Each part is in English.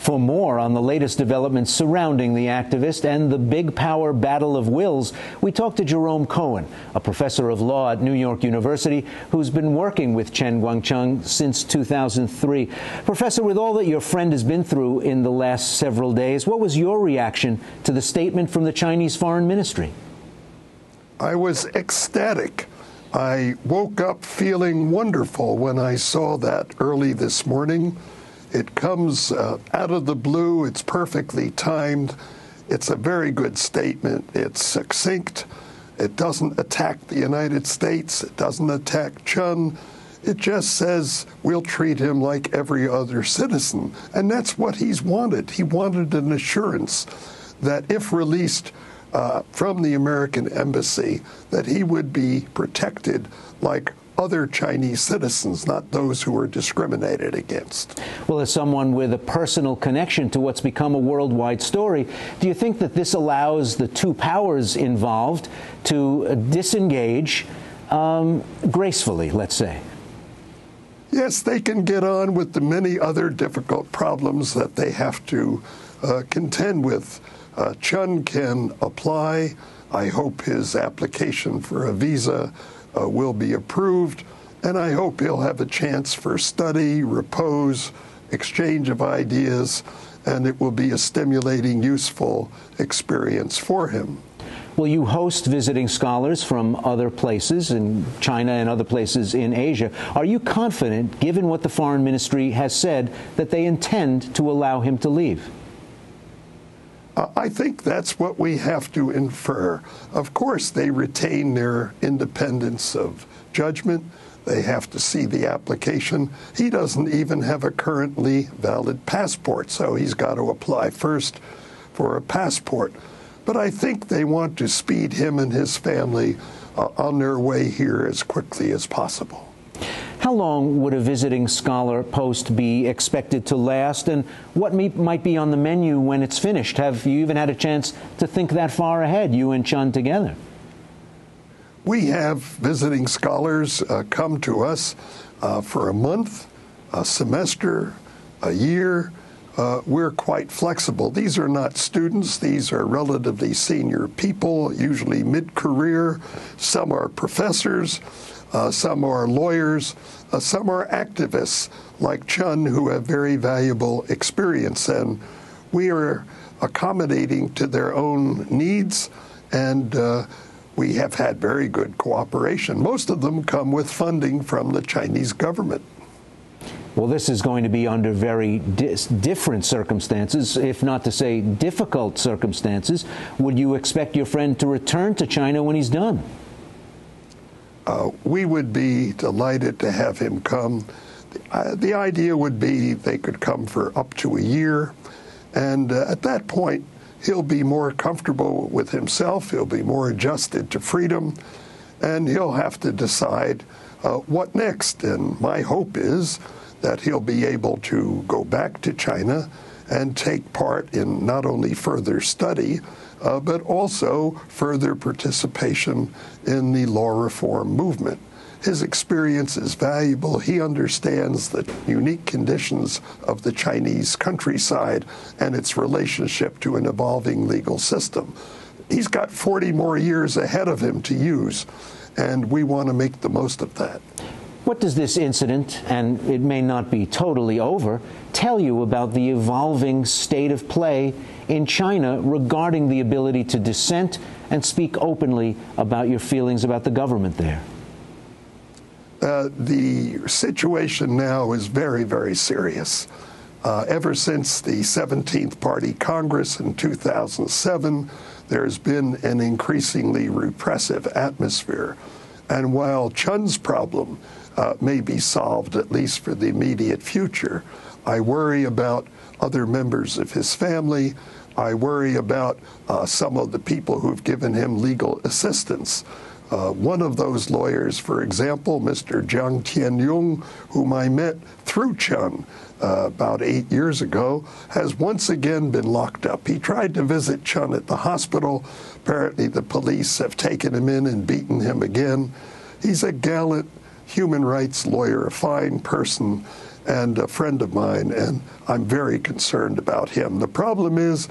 For more on the latest developments surrounding the activist and the big power battle of wills, we talked to Jerome Cohen, a professor of law at New York University who's been working with Chen Guangcheng since 2003. Professor, with all that your friend has been through in the last several days, what was your reaction to the statement from the Chinese Foreign Ministry? I was ecstatic. I woke up feeling wonderful when I saw that early this morning. It comes out of the blue. It's perfectly timed. It's a very good statement. It's succinct. It doesn't attack the United States. It doesn't attack Chen. It just says we'll treat him like every other citizen. And that's what he's wanted. He wanted an assurance that if released from the American embassy, that he would be protected like other Chinese citizens, not those who are discriminated against. Well, as someone with a personal connection to what's become a worldwide story, do you think that this allows the two powers involved to disengage gracefully, let's say? Yes, they can get on with the many other difficult problems that they have to contend with. Chen can apply. I hope his application for a visa will be approved, and I hope he'll have a chance for study, repose, exchange of ideas, and it will be a stimulating, useful experience for him. Will you host visiting scholars from other places in China and other places in Asia? Are you confident, given what the Foreign Ministry has said, that they intend to allow him to leave? I think that's what we have to infer. Of course, they retain their independence of judgment. They have to see the application. He doesn't even have a currently valid passport, so he's got to apply first for a passport. But I think they want to speed him and his family on their way here as quickly as possible. How long would a visiting scholar post be expected to last, and what might be on the menu when it's finished? Have you even had a chance to think that far ahead, you and Chen together? We have visiting scholars come to us for a month, a semester, a year. We're quite flexible. These are not students. These are relatively senior people, usually mid-career. Some are professors. Some are lawyers, some are activists like Chen who have very valuable experience, and we are accommodating to their own needs, and we have had very good cooperation. Most of them come with funding from the Chinese government. Well, this is going to be under very different circumstances, if not to say difficult circumstances. Would you expect your friend to return to China when he's done? We would be delighted to have him come. The idea would be they could come for up to a year, and at that point, he'll be more comfortable with himself, he'll be more adjusted to freedom, and he'll have to decide what next. And my hope is that he'll be able to go back to China and take part in not only further study, but also further participation in the law reform movement. His experience is valuable. He understands the unique conditions of the Chinese countryside and its relationship to an evolving legal system. He's got 40 more years ahead of him to use, and we want to make the most of that. What does this incident, and it may not be totally over, tell you about the evolving state of play in China regarding the ability to dissent and speak openly about your feelings about the government there? The situation now is very, very serious. Ever since the 17th Party Congress in 2007, there's been an increasingly repressive atmosphere. And while Chen's problem may be solved, at least for the immediate future, I worry about other members of his family. I worry about some of the people who've given him legal assistance. One of those lawyers, for example, Mr. Jiang Tianyong, whom I met through Chen about 8 years ago, has once again been locked up. He tried to visit Chen at the hospital. Apparently the police have taken him in and beaten him again. He's a gallant human rights lawyer, a fine person, and a friend of mine, and I'm very concerned about him. The problem is,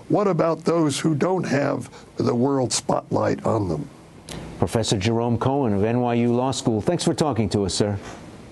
what about those who don't have the world spotlight on them? Professor Jerome Cohen of NYU Law School, thanks for talking to us, sir.